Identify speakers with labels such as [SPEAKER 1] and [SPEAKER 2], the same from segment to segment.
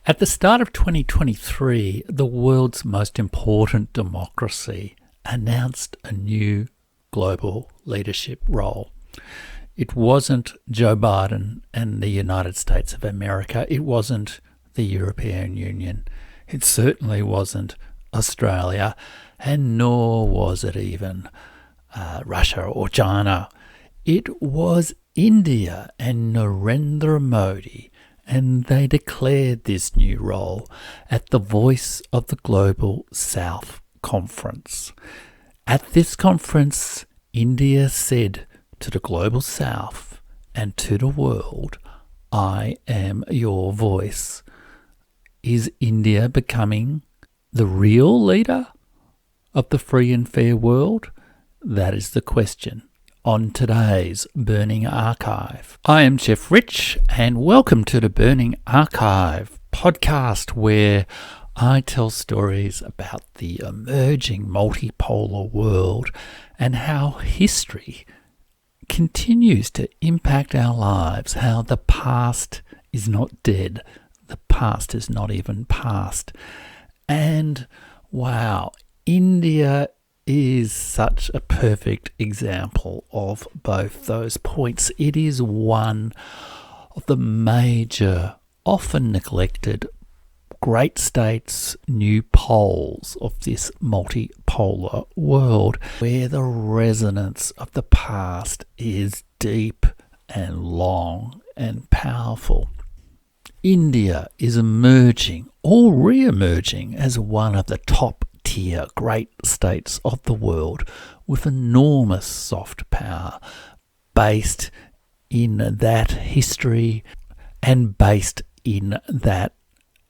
[SPEAKER 1] At the start of 2023, the world's most important democracy announced a new global leadership role. It wasn't Joe Biden and the United States of America. It wasn't the European Union. It certainly wasn't Australia, and nor was it even Russia or China. It was India and Narendra Modi, and they declared this new role at the Voice of the Global South conference. At this conference, India said to the Global South and to the world, "I am your voice." Is India becoming the real leader of the free and fair world? That is the question on today's Burning Archive. I am Jeff Rich, and welcome to the Burning Archive podcast, where I tell stories about the emerging multipolar world and how history continues to impact our lives, how the past is not dead, the past is not even past. And wow, India is such a perfect example of both those points. It is one of the major, often neglected great states, new poles of this multipolar world, where the resonance of the past is deep and long and powerful. India is emerging or re-emerging as one of the top-tier great states of the world, with enormous soft power based in that history and based in that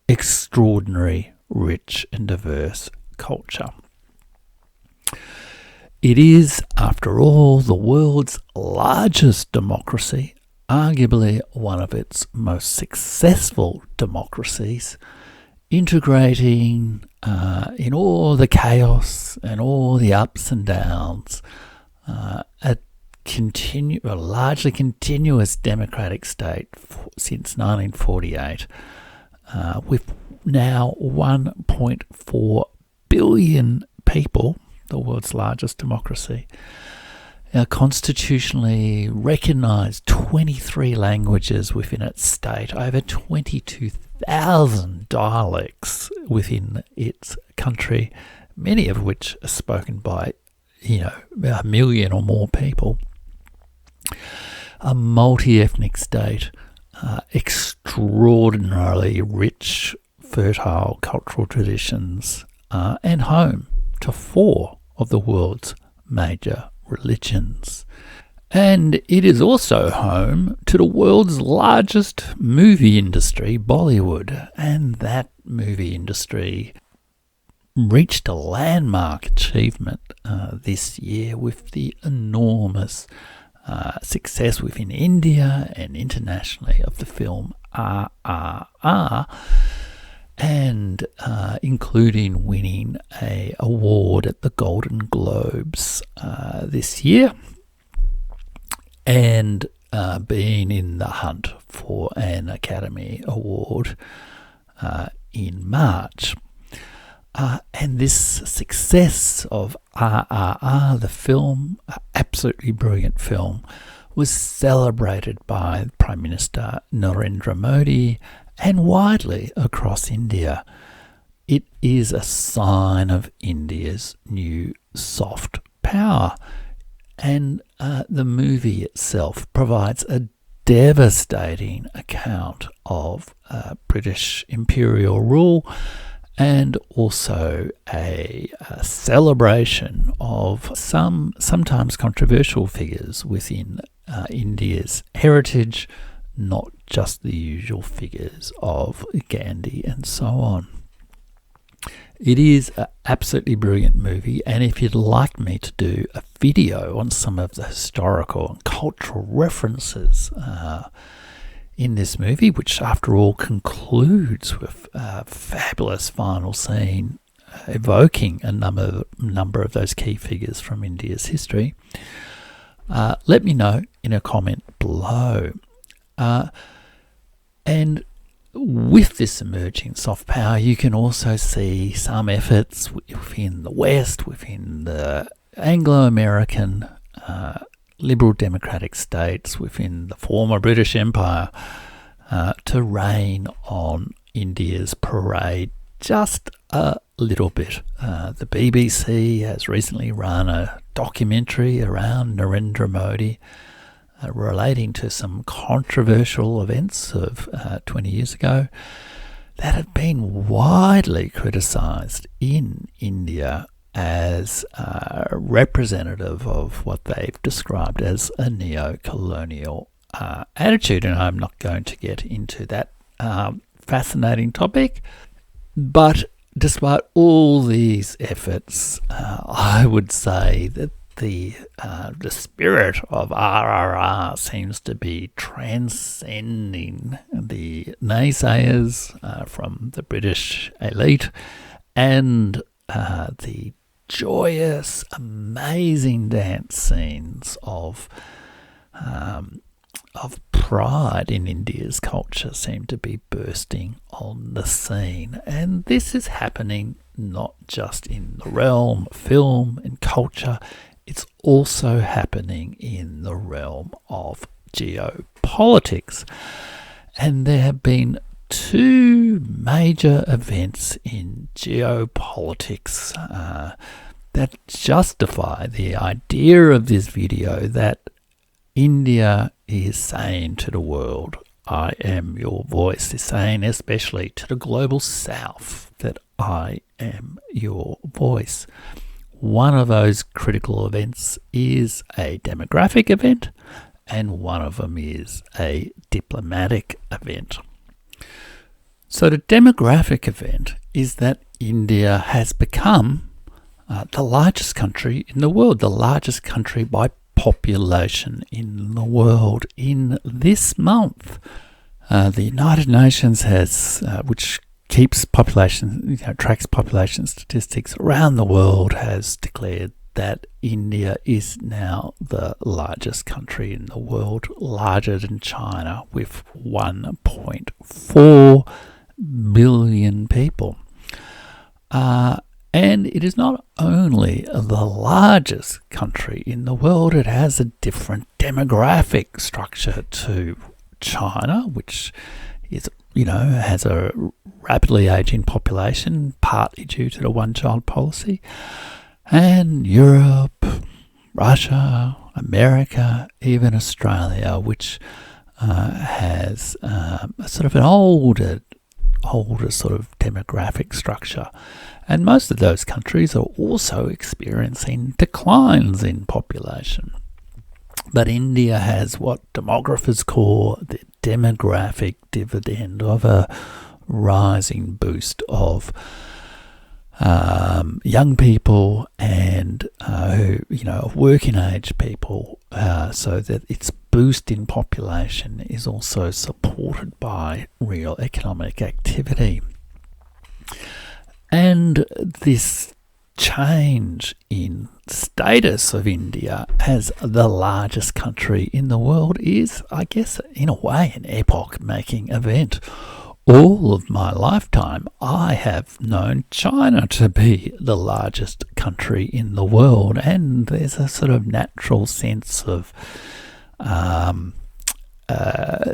[SPEAKER 1] extraordinary, rich and diverse culture. It is, after all, the world's largest democracy, arguably one of its most successful democracies, integrating in all the chaos and all the ups and downs a largely continuous democratic state since 1948, with now 1.4 billion people, the world's largest democracy, constitutionally recognised 23 languages within its state, over 22,000 dialects within its country, many of which are spoken by, a million or more people. A multi-ethnic state, extraordinarily rich, fertile cultural traditions, and home to 4 of the world's major religions. And it is also home to the world's largest movie industry, Bollywood, and that movie industry reached a landmark achievement this year with the enormous success within India and internationally of the film RRR, and including winning an award at the Golden Globes this year, and being in the hunt for an Academy Award in March. And this success of RRR, the film, absolutely brilliant film, was celebrated by Prime Minister Narendra Modi and widely across India. It is a sign of India's new soft power. And the movie itself provides a devastating account of British imperial rule, and also a celebration of some sometimes controversial figures within India's heritage, not just the usual figures of Gandhi and so on. It is an absolutely brilliant movie, and if you'd like me to do a video on some of the historical and cultural references in this movie, which after all concludes with a fabulous final scene evoking a number of those key figures from India's history, let me know in a comment below. And with this emerging soft power, you can also see some efforts within the West, within the Anglo-American liberal democratic states, within the former British Empire, to rain on India's parade just a little bit. The BBC has recently run a documentary around Narendra Modi relating to some controversial events of 20 years ago that have been widely criticised in India as representative of what they've described as a neo-colonial attitude. And I'm not going to get into that fascinating topic, but despite all these efforts, I would say that the spirit of RRR seems to be transcending the naysayers from the British elite and the joyous, amazing dance scenes of pride in India's culture seem to be bursting on the scene. And this is happening not just in the realm of film and culture, it's also happening in the realm of geopolitics. And there have been two major events in geopolitics that justify the idea of this video that India is saying to the world, I am your voice. Is saying especially to the global south that I am your voice. One of those critical events is a demographic event, and one of them is a diplomatic event. So the demographic event is that India has become the largest country in the world, the largest country by population in the world. In this month, the United Nations has, which keeps population, tracks population statistics around the world, has declared that India is now the largest country in the world, larger than China, with 1.4 billion people. And it is not only the largest country in the world, it has a different demographic structure to China, which is, has a rapidly aging population, partly due to the one-child policy. And Europe, Russia, America, even Australia, which has a sort of an older sort of demographic structure. And most of those countries are also experiencing declines in population. But India has what demographers call the demographic dividend of a rising boost of young people and working age people, so that its boost in population is also supported by real economic activity. And this change in status of India as the largest country in the world is, I guess, in a way, an epoch-making event. All of my lifetime, I have known China to be the largest country in the world, and there's a sort of natural sense of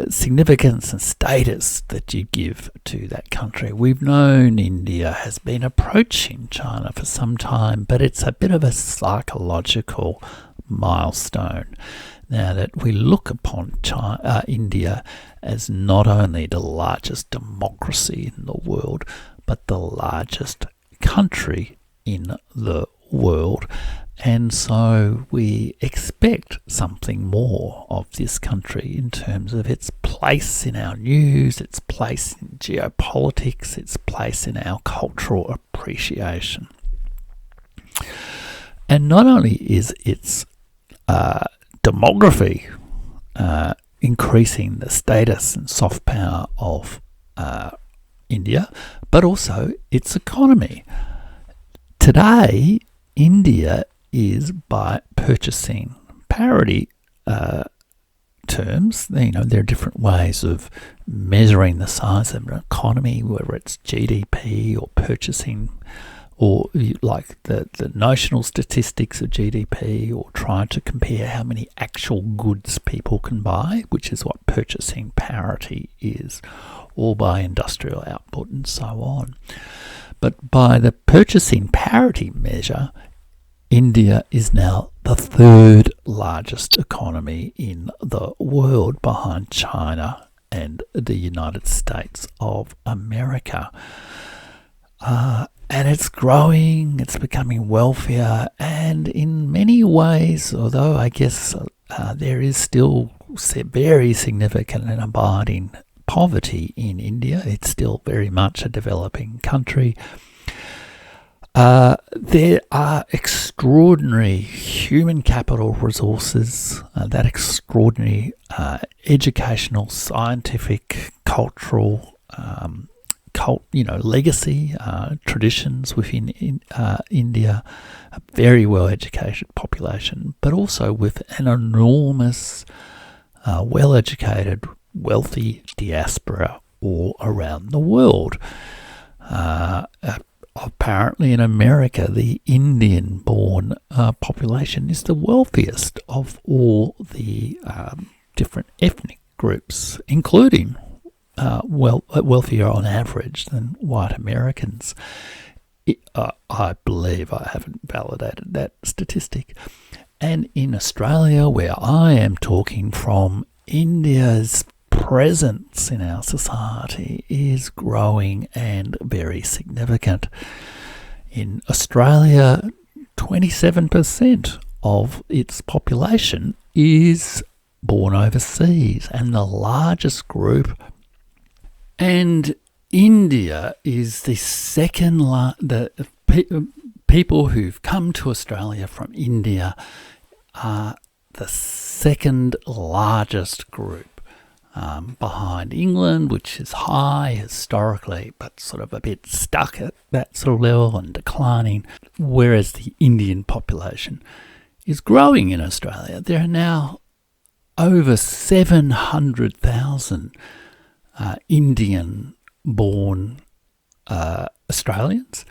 [SPEAKER 1] significance and status that you give to that country. We've known India has been approaching China for some time, but it's a bit of a psychological milestone now that we look upon India as not only the largest democracy in the world, but the largest country in the world. And so we expect something more of this country in terms of its place in our news, its place in geopolitics, its place in our cultural appreciation. And not only is its demography increasing the status and soft power of India, but also its economy. Today, India is, by purchasing parity terms. There are different ways of measuring the size of an economy, whether it's GDP or purchasing, or like the notional statistics of GDP, or trying to compare how many actual goods people can buy, which is what purchasing parity is, or by industrial output and so on. But by the purchasing parity measure, India is now the third largest economy in the world, behind China and the United States of America. And it's growing, it's becoming wealthier, and in many ways, although I guess there is still very significant and abiding poverty in India, it's still very much a developing country. There are extraordinary human capital resources, that extraordinary educational, scientific, cultural, legacy, traditions within India, a very well-educated population, but also with an enormous, well-educated, wealthy diaspora all around the world. Apparently in America, the Indian-born population is the wealthiest of all the different ethnic groups, including wealthier on average than white Americans. I believe, I haven't validated that statistic. And in Australia, where I am talking from, India's presence in our society is growing and very significant. In Australia, 27% of its population is born overseas, and the largest group. And India is the second people who've come to Australia from India are the second largest group, behind England, which is high historically, but sort of a bit stuck at that sort of level and declining, whereas the Indian population is growing in Australia. There are now over 700,000 Indian-born Australians,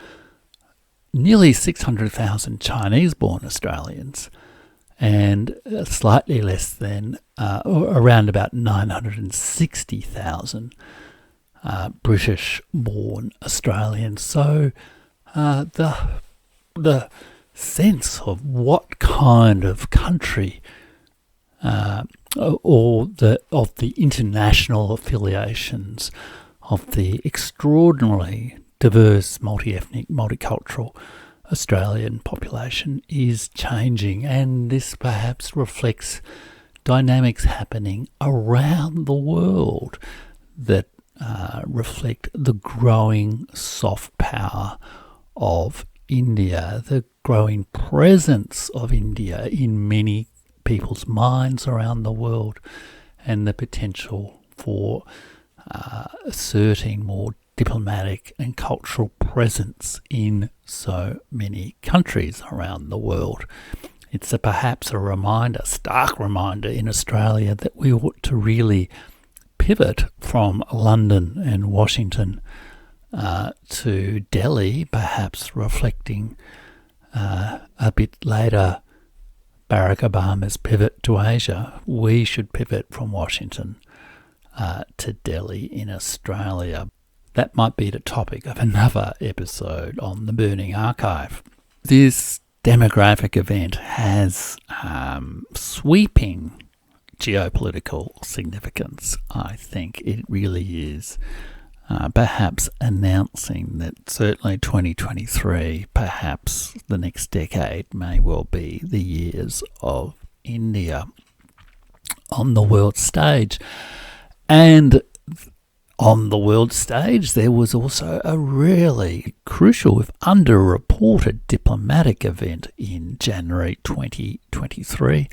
[SPEAKER 1] nearly 600,000 Chinese-born Australians, and slightly less than, around about 960,000 British-born Australians. So the sense of what kind of country of the international affiliations of the extraordinarily diverse, multi-ethnic, multicultural Australian population is changing, and this perhaps reflects dynamics happening around the world that reflect the growing soft power of India, the growing presence of India in many people's minds around the world, and the potential for asserting more diplomatic and cultural presence in so many countries around the world. It's perhaps a stark reminder in Australia that we ought to really pivot from London and Washington to Delhi, perhaps reflecting a bit later Barack Obama's pivot to Asia. We should pivot from Washington to Delhi in Australia. That might be the topic of another episode on the Burning Archive. This demographic event has sweeping geopolitical significance. I think it really is perhaps announcing that certainly 2023, perhaps the next decade, may well be the years of India on the world stage. And on the world stage, there was also a really crucial, if underreported, diplomatic event in January 2023,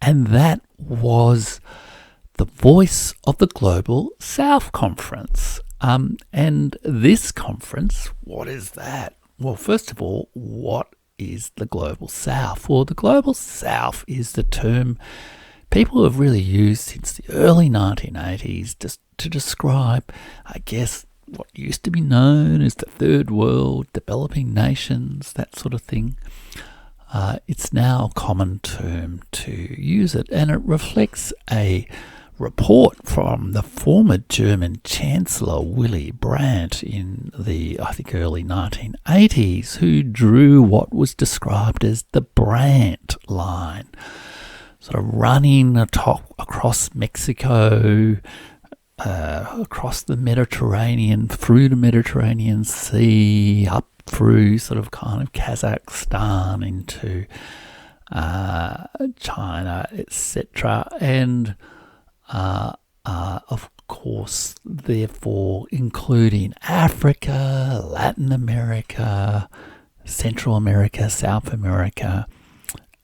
[SPEAKER 1] and that was the Voice of the Global South Conference. And this conference, what is that? Well, first of all, what is the Global South? Well, the Global South is the term people have really used since the early 1980s just to describe, I guess, what used to be known as the third world, developing nations, that sort of thing. It's now a common term to use it, and it reflects a report from the former German Chancellor Willy Brandt in the, I think, early 1980s, who drew what was described as the Brandt line, sort of running across Mexico, across the Mediterranean, through the Mediterranean Sea, up through sort of kind of Kazakhstan into China, etc. And of course, therefore, including Africa, Latin America, Central America, South America,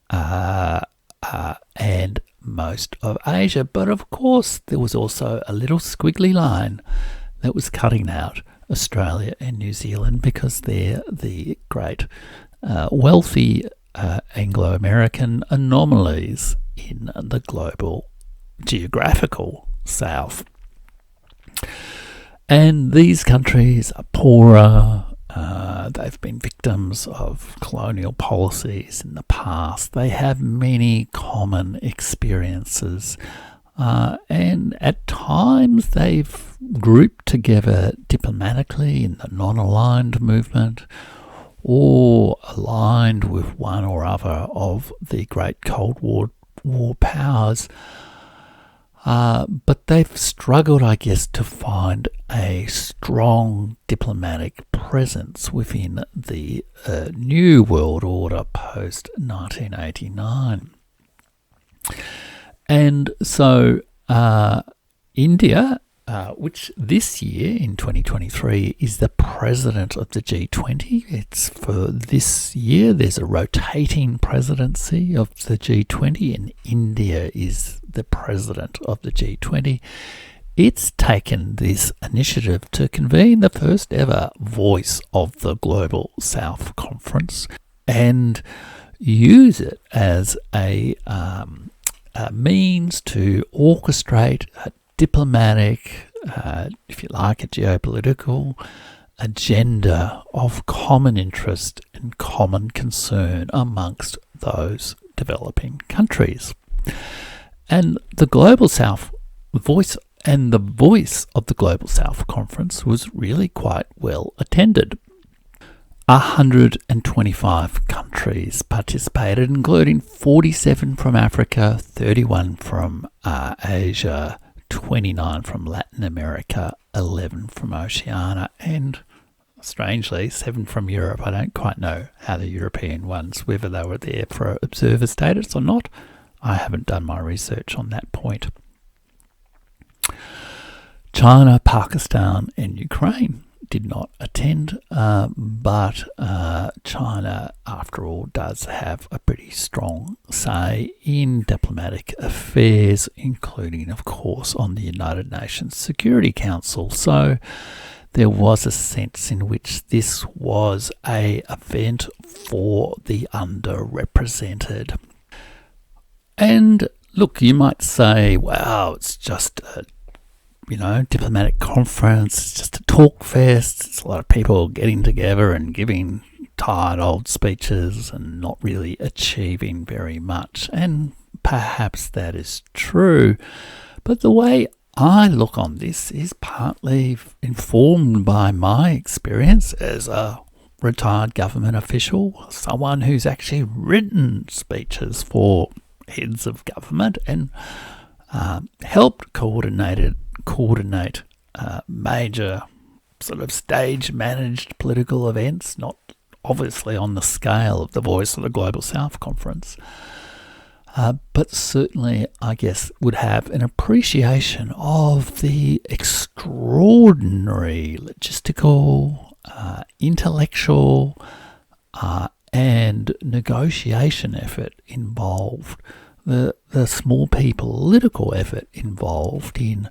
[SPEAKER 1] and most of Asia. But of course, there was also a little squiggly line that was cutting out Australia and New Zealand because they're the great wealthy Anglo-American anomalies in the global geographical south. And these countries are poorer. They've been victims of colonial policies in the past. They have many common experiences. And at times they've grouped together diplomatically in the non-aligned movement, or aligned with one or other of the great Cold War powers. But they've struggled, I guess, to find a strong diplomatic presence within the new world order post-1989. And so India, which this year, in 2023, is the president of the G20. It's for this year, there's a rotating presidency of the G20, and India is the president of the G20. It's taken this initiative to convene the first ever Voice of the Global South conference and use it as a means to orchestrate a diplomatic, if you like, a geopolitical agenda of common interest and common concern amongst those developing countries. And the Global South Voice and the Voice of the Global South conference was really quite well attended. 125 countries participated, including 47 from Africa, 31 from Asia, 29 from Latin America, 11 from Oceania, and strangely, 7 from Europe. I don't quite know how the European ones, whether they were there for observer status or not. I haven't done my research on that point. China, Pakistan, and Ukraine did not attend, but China, after all, does have a pretty strong say in diplomatic affairs, including, of course, on the United Nations Security Council. So there was a sense in which this was an event for the underrepresented. And look, you might say, wow, it's just a diplomatic conference, it's just a talk fest, it's a lot of people getting together and giving tired old speeches and not really achieving very much. And perhaps that is true. But the way I look on this is partly informed by my experience as a retired government official, someone who's actually written speeches for heads of government and helped coordinate major sort of stage-managed political events, not obviously on the scale of the Voice of the Global South conference, but certainly, I guess, would have an appreciation of the extraordinary logistical, intellectual, and negotiation effort involved, the small political effort involved in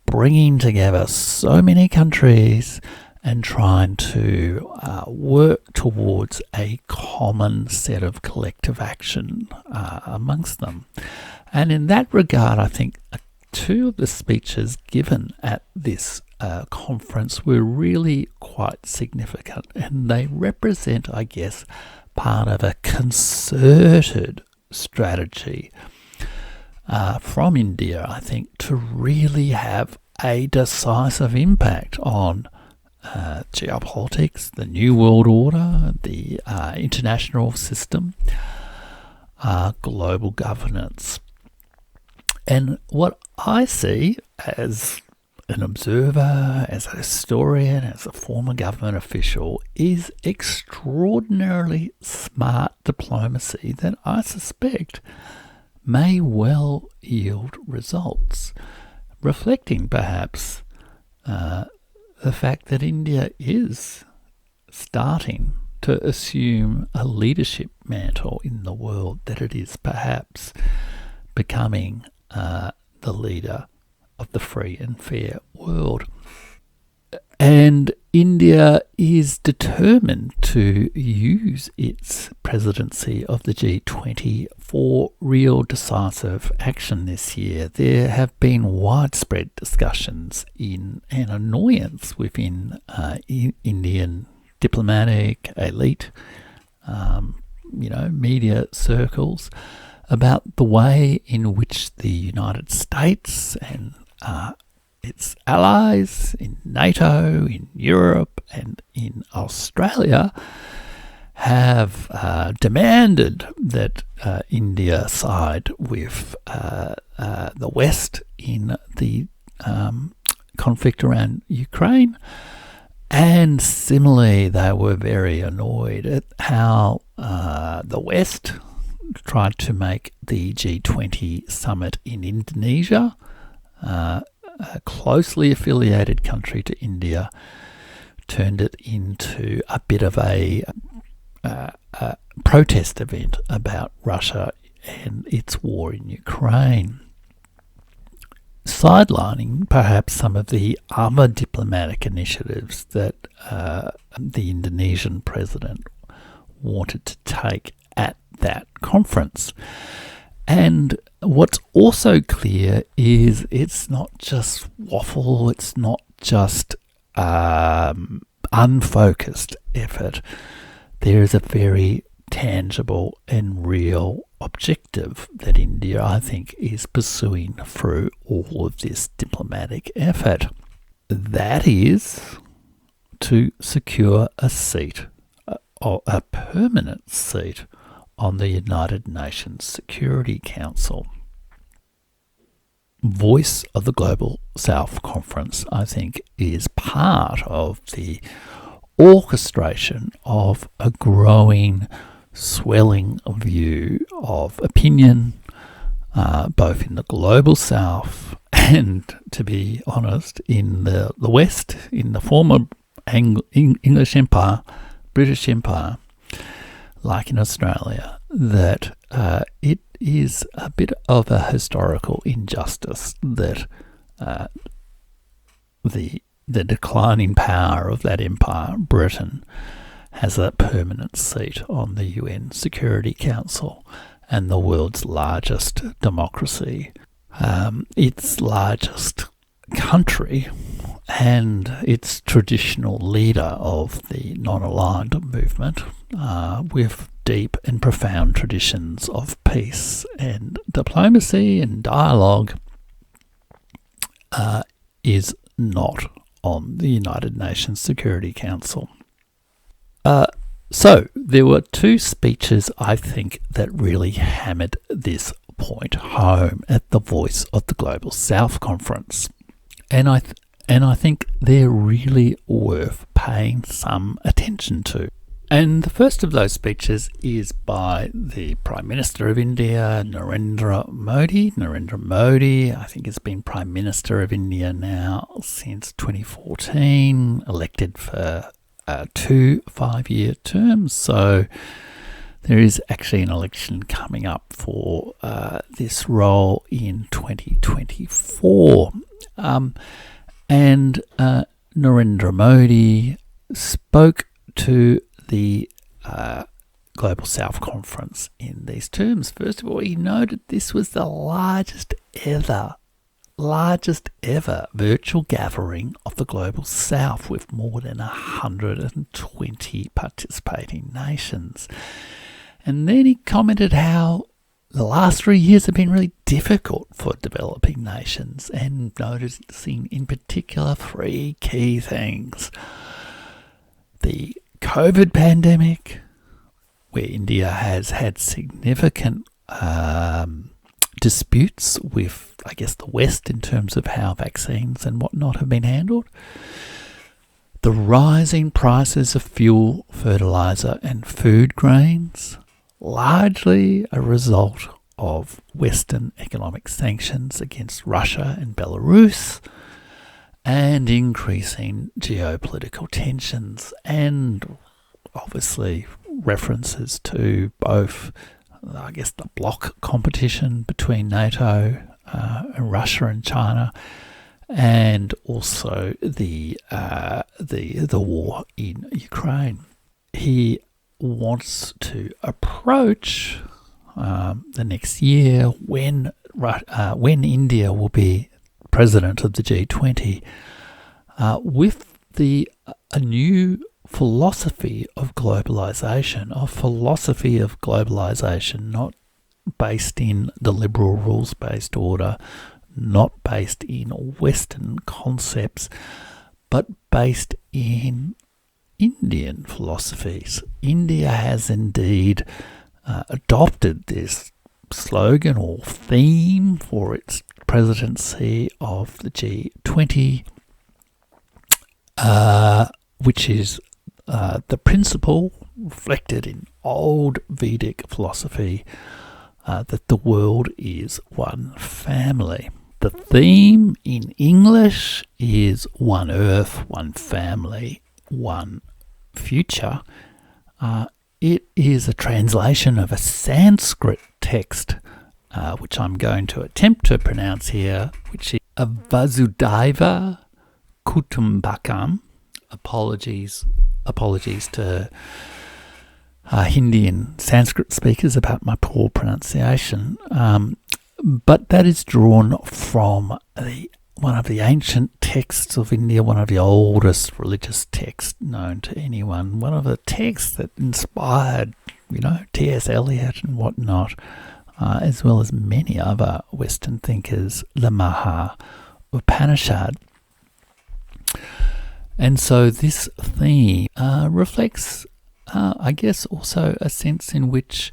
[SPEAKER 1] bringing together so many countries and trying to work towards a common set of collective action amongst them. And in that regard, I think two of the speeches given at this conference were really quite significant, and they represent, I guess, part of a concerted strategy from India, I think, to really have a decisive impact on geopolitics, the New World Order, the international system, global governance. And what I see as an observer, as a historian, as a former government official, is extraordinarily smart diplomacy that I suspect may well yield results, reflecting perhaps the fact that India is starting to assume a leadership mantle in the world, that it is perhaps becoming the leader of the free and fair world. And India is determined to use its presidency of the G20 for real decisive action this year. There have been widespread discussions and annoyance within Indian diplomatic elite, media circles about the way in which the United States and its allies in NATO, in Europe, and in Australia have demanded that India side with the West in the conflict around Ukraine. And similarly, they were very annoyed at how the West tried to make the G20 summit in Indonesia, a closely affiliated country to India, turned it into a bit of a protest event about Russia and its war in Ukraine, sidelining perhaps some of the other diplomatic initiatives that the Indonesian president wanted to take at that conference. And what's also clear is it's not just waffle, it's not just unfocused effort. There is a very tangible and real objective that India, I think, is pursuing through all of this diplomatic effort. That is to secure a seat, a permanent seat, on the United Nations Security Council. Voice of the Global South Conference, I think, is part of the orchestration of a growing, swelling view of opinion, both in the Global South and, to be honest, in the West, in the former English Empire, British Empire, like in Australia, that it is a bit of a historical injustice that the declining power of that empire, Britain, has a permanent seat on the UN Security Council, and the world's largest democracy, its largest country, and its traditional leader of the non-aligned movement, with deep and profound traditions of peace and diplomacy and dialogue, is not on the United Nations Security Council. So there were two speeches, I think, that really hammered this point home at the Voice of the Global South Conference. And I think they're really worth paying some attention to. And the first of those speeches is by the Prime Minister of India, Narendra Modi. Narendra Modi, I think, has been Prime Minister of India now since 2014, elected for 2 5-year terms. So there is actually an election coming up for this role in 2024. And Narendra Modi spoke to the Global South Conference in these terms. First of all, he noted this was the largest ever virtual gathering of the Global South, with more than 120 participating nations. And then he commented how the last 3 years have been really difficult for developing nations, and noticing in particular 3 key things. The COVID pandemic, where India has had significant disputes with, I guess, the West in terms of how vaccines and whatnot have been handled. The rising prices of fuel, fertilizer and food grains, largely a result of Western economic sanctions against Russia and Belarus, and increasing geopolitical tensions, and obviously references to both, I guess, the bloc competition between NATO, Russia and China, and also the war in Ukraine. He wants to approach the next year, when India will be president of the G20, with a new philosophy of globalization, not based in the liberal rules-based order, not based in Western concepts, but based in Indian philosophies. India has indeed adopted this slogan or theme for its presidency of the G20, which is the principle reflected in old Vedic philosophy that the world is one family. The theme in English is one earth, one family, one future. It is a translation of a Sanskrit text, which I'm going to attempt to pronounce here, which is Vasudhaiva Kutumbakam. Apologies to Hindi and Sanskrit speakers about my poor pronunciation, but that is drawn from one of the ancient texts of India, one of the oldest religious texts known to anyone, one of the texts that inspired, T.S. Eliot and whatnot, as well as many other Western thinkers, the Maha Upanishad. And so this theme reflects, I guess, also a sense in which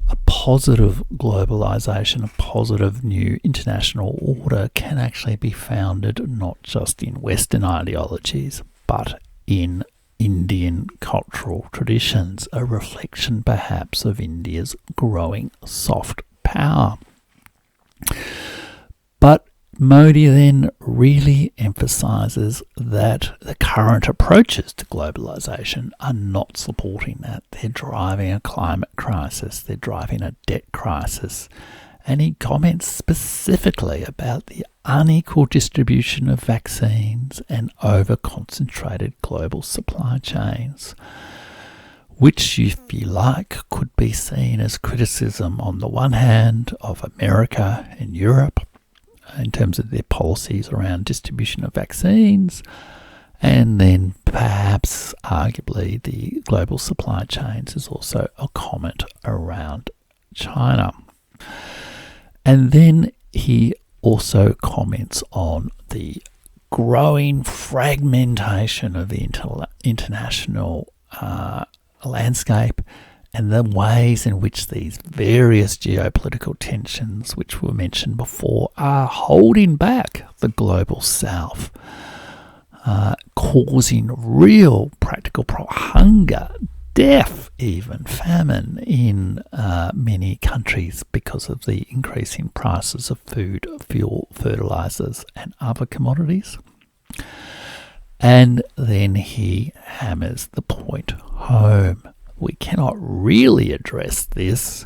[SPEAKER 1] a positive globalization, a positive new international order can actually be founded not just in Western ideologies, but in Indian cultural traditions, a reflection perhaps of India's growing soft power. But Modi then really emphasises that the current approaches to globalisation are not supporting that. They're driving a climate crisis, they're driving a debt crisis, and he comments specifically about the unequal distribution of vaccines and over-concentrated global supply chains, which, if you like, could be seen as criticism on the one hand of America and Europe, in terms of their policies around distribution of vaccines, and then perhaps arguably the global supply chains is also a comment around China. And then he also comments on the growing fragmentation of the international landscape, and the ways in which these various geopolitical tensions, which were mentioned before, are holding back the global south, causing real practical hunger, death, even famine in many countries because of the increasing prices of food, fuel, fertilizers, and other commodities. And then he hammers the point home. We cannot really address this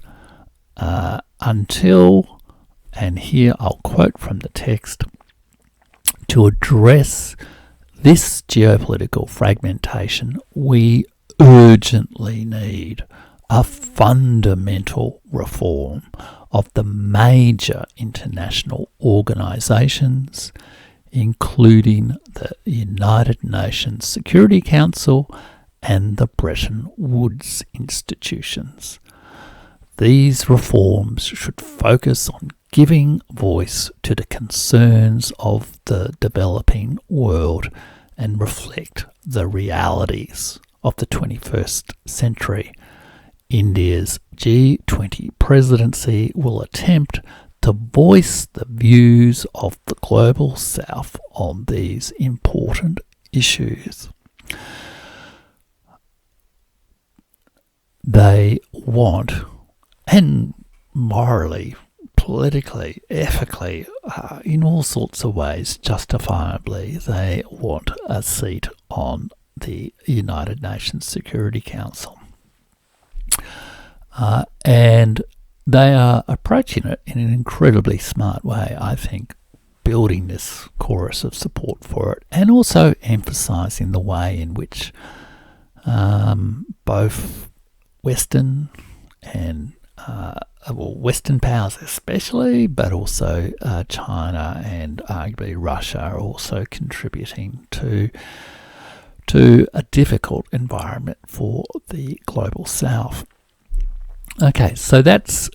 [SPEAKER 1] until, and here I'll quote from the text, to address this geopolitical fragmentation, we urgently need a fundamental reform of the major international organisations, including the United Nations Security Council and the Bretton Woods institutions. These reforms should focus on giving voice to the concerns of the developing world and reflect the realities of the 21st century. India's G20 presidency will attempt to voice the views of the global south on these important issues. They want, and morally, politically, ethically, in all sorts of ways, justifiably, they want a seat on the United Nations Security Council. And they are approaching it in an incredibly smart way, I think, building this chorus of support for it and also emphasising the way in which both Western and Western powers especially, but also China and arguably Russia are also contributing to a difficult environment for the global south. Okay, so that's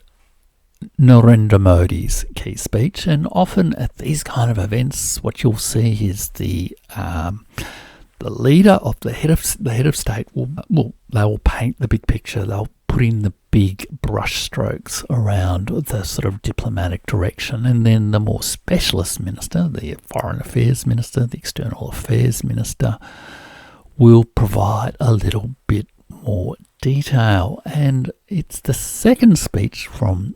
[SPEAKER 1] Narendra Modi's key speech, and often at these kind of events, what you'll see is the leader of the head of state they will paint the big picture. They'll put in the big brush strokes around the sort of diplomatic direction, and then the more specialist minister, the foreign affairs minister, the external affairs minister, will provide a little bit more detail. And it's the second speech from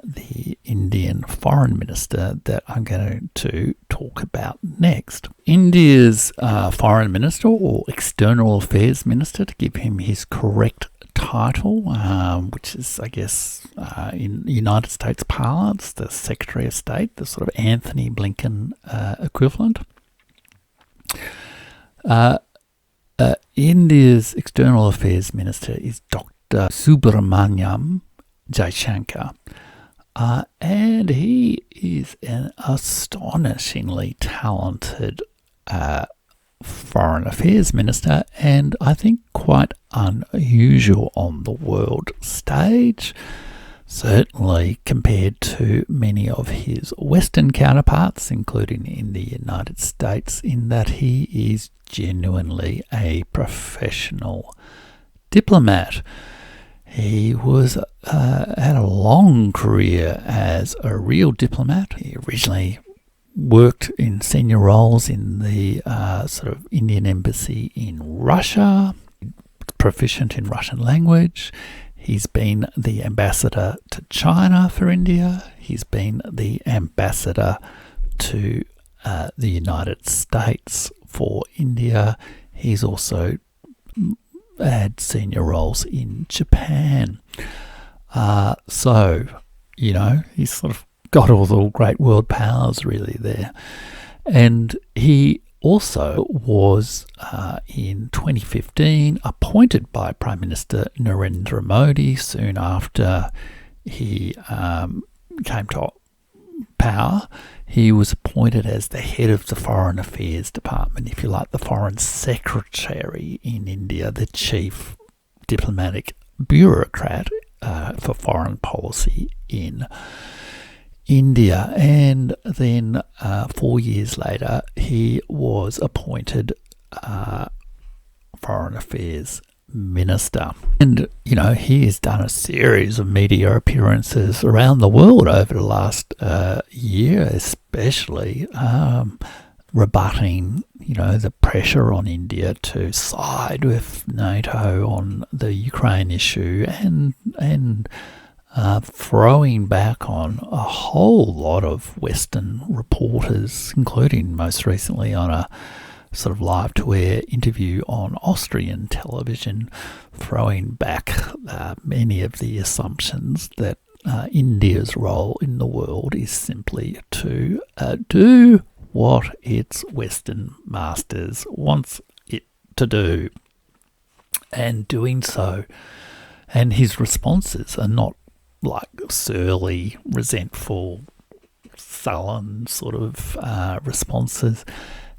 [SPEAKER 1] the Indian foreign minister that I'm going to talk about next. India's foreign minister, or external affairs minister, to give him his correct title, which is, I guess, in United States parlance, the Secretary of State, the sort of Anthony Blinken equivalent. India's external affairs minister is Dr. Subramanyam Jaishankar, and he is an astonishingly talented foreign affairs minister, and I think quite unusual on the world stage, certainly compared to many of his Western counterparts, including in the United States, in that he is genuinely a professional diplomat. He had a long career as a real diplomat. He originally worked in senior roles in the sort of Indian embassy in Russia, proficient in Russian language. He's been the ambassador to China for India. He's been the ambassador to the United States for India. He's also had senior roles in Japan. So, he's sort of got all the great world powers really there. And he also was, in 2015, appointed by Prime Minister Narendra Modi soon after he came to power. He was appointed as the head of the Foreign Affairs Department, if you like, the Foreign Secretary in India, the chief diplomatic bureaucrat for foreign policy in India. And then 4 years later, he was appointed Foreign Affairs Minister. And, he has done a series of media appearances around the world over the last year, especially rebutting, the pressure on India to side with NATO on the Ukraine issue and throwing back on a whole lot of Western reporters, including most recently on a sort of live-to-air interview on Austrian television, throwing back many of the assumptions that India's role in the world is simply to do what its Western masters wants it to do, and doing so And his responses are not like surly, resentful, sullen sort of responses.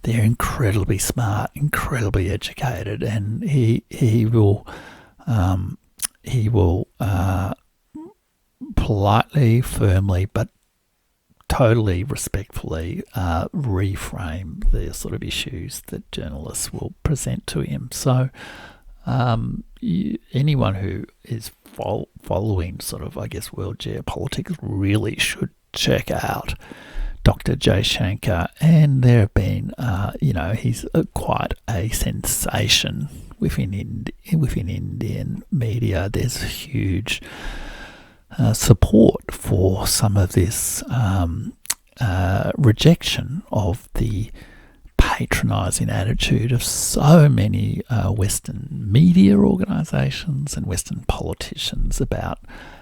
[SPEAKER 1] They're incredibly smart, incredibly educated, and he will politely, firmly, but totally respectfully reframe the sort of issues that journalists will present to him. So anyone who is following sort of, I guess, world geopolitics really should check out Dr. Jaishankar. And there have been, he's quite a sensation within Indian media. There's huge support for some of this rejection of the patronising attitude of so many Western media organisations and Western politicians about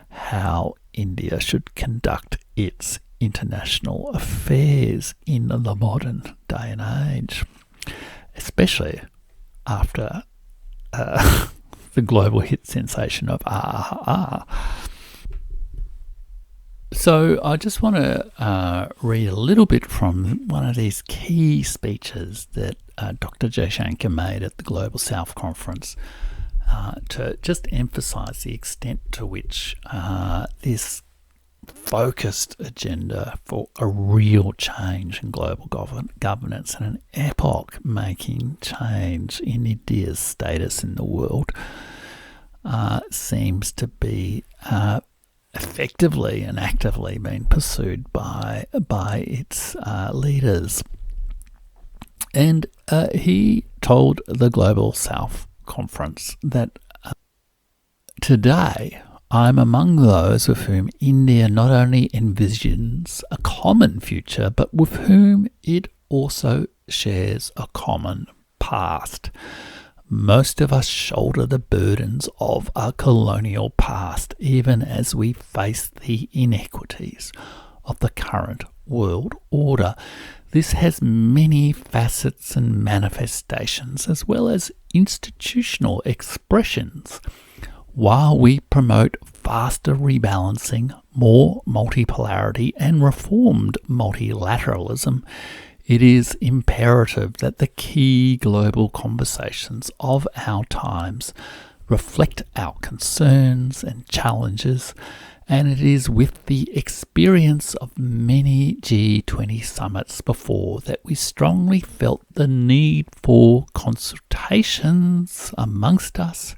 [SPEAKER 1] how India should conduct its international affairs in the modern day and age, especially after the global hit sensation of Ah. So I just want to read a little bit from one of these key speeches that Dr. Jaishankar made at the Global South Conference to just emphasise the extent to which this focused agenda for a real change in global governance and an epoch-making change in India's status in the world seems to be effectively and actively being pursued by its leaders. And he told the Global South Conference that today I'm among those with whom India not only envisions a common future, but with whom it also shares a common past. Most of us shoulder the burdens of a colonial past, even as we face the inequities of the current world order. This has many facets and manifestations, as well as institutional expressions. While we promote faster rebalancing, more multipolarity, and reformed multilateralism, it is imperative that the key global conversations of our times reflect our concerns and challenges, and it is with the experience of many G20 summits before that we strongly felt the need for consultations amongst us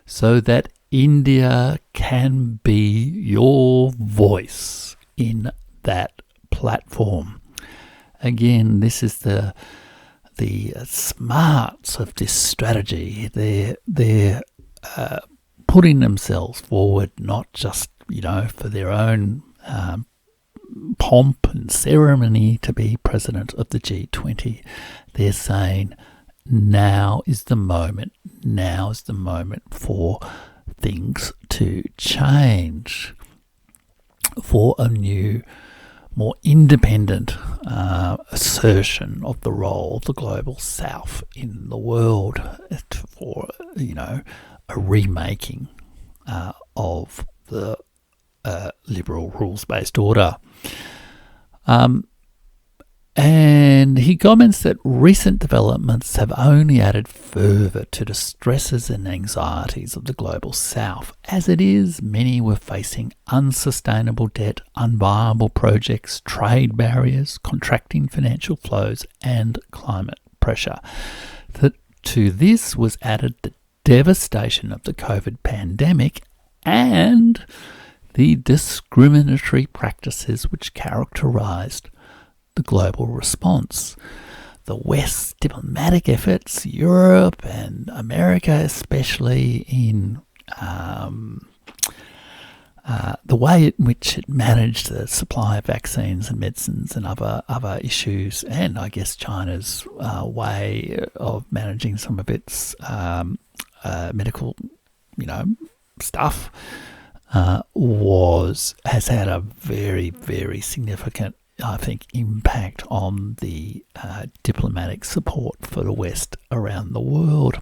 [SPEAKER 1] so that India can be your voice in that platform. Again, this is the smarts of this strategy. They're putting themselves forward not just for their own pomp and ceremony to be president of the G20. They're saying now is the moment. Now is the moment for things to change, for a new, more independent assertion of the role of the global South in the world, for a remaking of the liberal rules-based order. And he comments that recent developments have only added further to the stresses and anxieties of the global South. As it is, many were facing unsustainable debt, unviable projects, trade barriers, contracting financial flows, and climate pressure. To this was added the devastation of the COVID pandemic and the discriminatory practices which characterised the global response. The West's diplomatic efforts, Europe and America especially, in the way in which it managed the supply of vaccines and medicines and other issues, and I guess China's way of managing some of its medical, stuff, has had a very, very significant, I think, impact on the diplomatic support for the West around the world.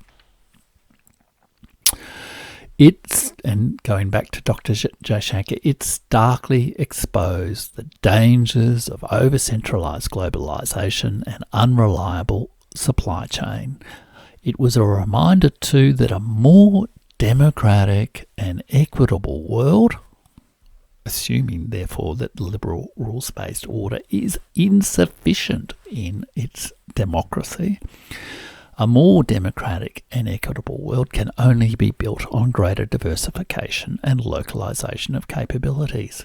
[SPEAKER 1] It's and going back to Dr. Jaishankar, it starkly exposed the dangers of over-centralised globalisation and unreliable supply chain. It was a reminder too that a more democratic and equitable world, assuming therefore that the liberal rules-based order is insufficient in its democracy, a more democratic and equitable world can only be built on greater diversification and localisation of capabilities.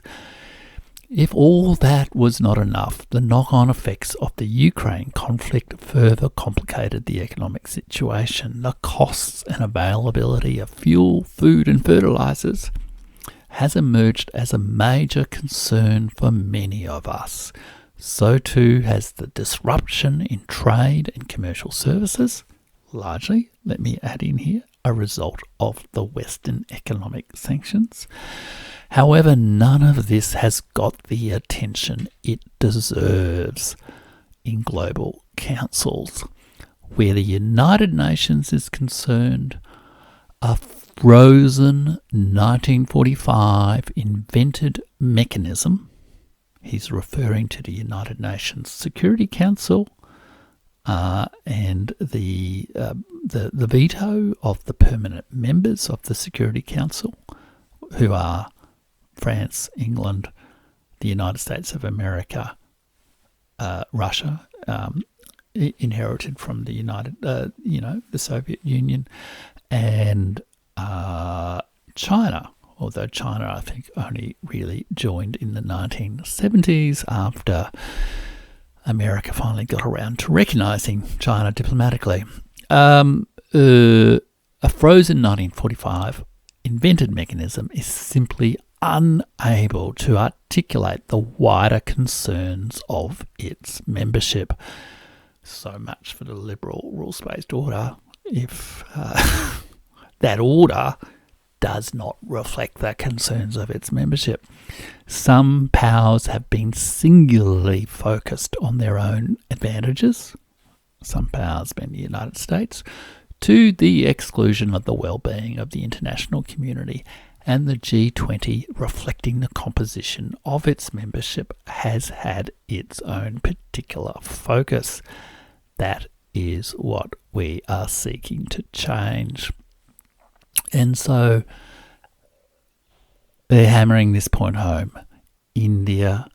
[SPEAKER 1] If all that was not enough, the knock-on effects of the Ukraine conflict further complicated the economic situation. The costs and availability of fuel, food and fertilisers has emerged as a major concern for many of us. So too has the disruption in trade and commercial services, largely, let me add in here, a result of the Western economic sanctions. However, none of this has got the attention it deserves in global councils. Where the United Nations is concerned, a frozen 1945 invented mechanism, he's referring to the United Nations Security Council and the veto of the permanent members of the Security Council, who are France, England, the United States of America, Russia, inherited from the the Soviet Union, and China. Although China, I think, only really joined in the 1970s after America finally got around to recognising China diplomatically. A frozen 1945 invented mechanism is simply unable to articulate the wider concerns of its membership. So much for the liberal rules-based order. If that order does not reflect the concerns of its membership. Some powers have been singularly focused on their own advantages, some powers being the United States, to the exclusion of the well-being of the international community, and the G20, reflecting the composition of its membership, has had its own particular focus. That is what we are seeking to change. And so they're hammering this point home. India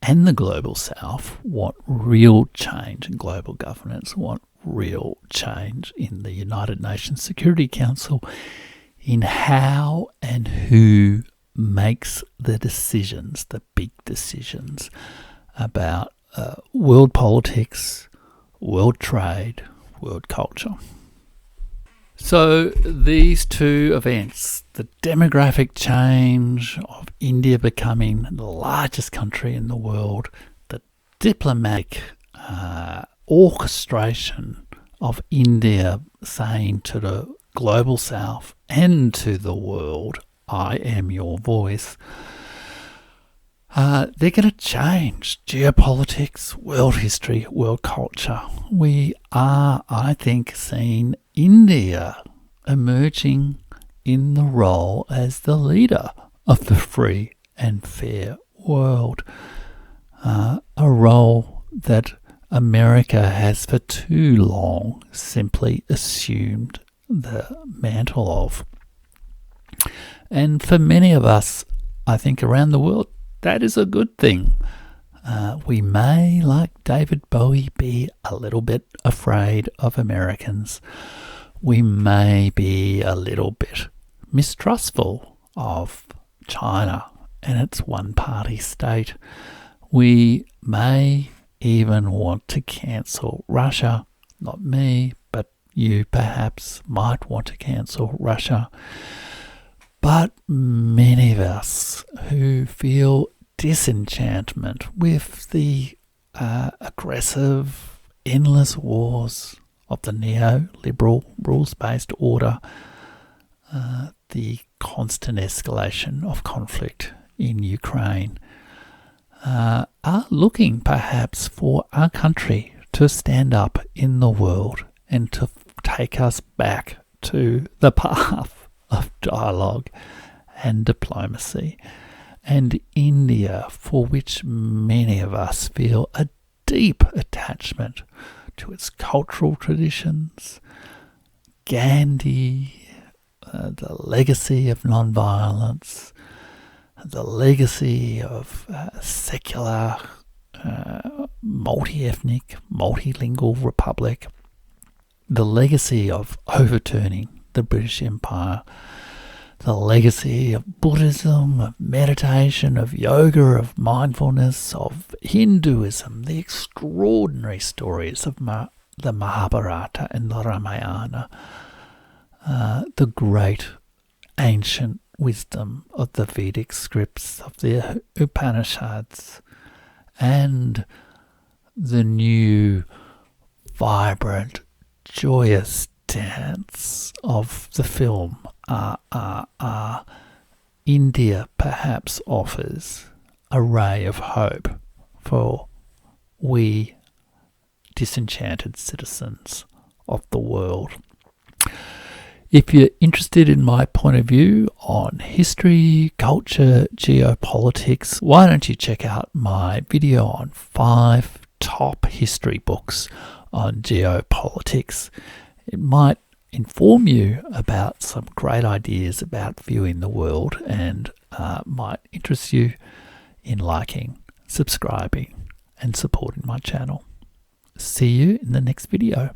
[SPEAKER 1] and the Global South want real change in global governance, want real change in the United Nations Security Council, in how and who makes the decisions, the big decisions about world politics, world trade, world culture. So these two events, the demographic change of India becoming the largest country in the world, the diplomatic orchestration of India saying to the Global South and to the world, I am your voice, they're going to change geopolitics, world history, world culture. We are, I think, seeing India emerging in the role as the leader of the free and fair world, a role that America has for too long simply assumed the mantle of. And for many of us, I think, around the world, that is a good thing. We may, like David Bowie, be a little bit afraid of Americans. We may be a little bit mistrustful of China and its one-party state. We may even want to cancel Russia. Not me, but you perhaps might want to cancel Russia. But many of us who feel disenchantment with the aggressive, endless wars of the neoliberal rules-based order, the constant escalation of conflict in Ukraine, are looking perhaps for our country to stand up in the world and to take us back to the path of dialogue and diplomacy, and India, for which many of us feel a deep attachment to its cultural traditions, Gandhi, the legacy of non-violence, the legacy of secular, multi-ethnic, multilingual republic, the legacy of overturning the British Empire, the legacy of Buddhism, of meditation, of yoga, of mindfulness, of Hinduism, the extraordinary stories of the Mahabharata and the Ramayana, the great ancient wisdom of the Vedic scripts, of the Upanishads, and the new, vibrant, joyous dance of the film RRR, India perhaps offers a ray of hope for we disenchanted citizens of the world. If you're interested in my point of view on history, culture, geopolitics, why don't you check out my video on 5 top history books on geopolitics. It might inform you about some great ideas about viewing the world and might interest you in liking, subscribing, and supporting my channel. See you in the next video.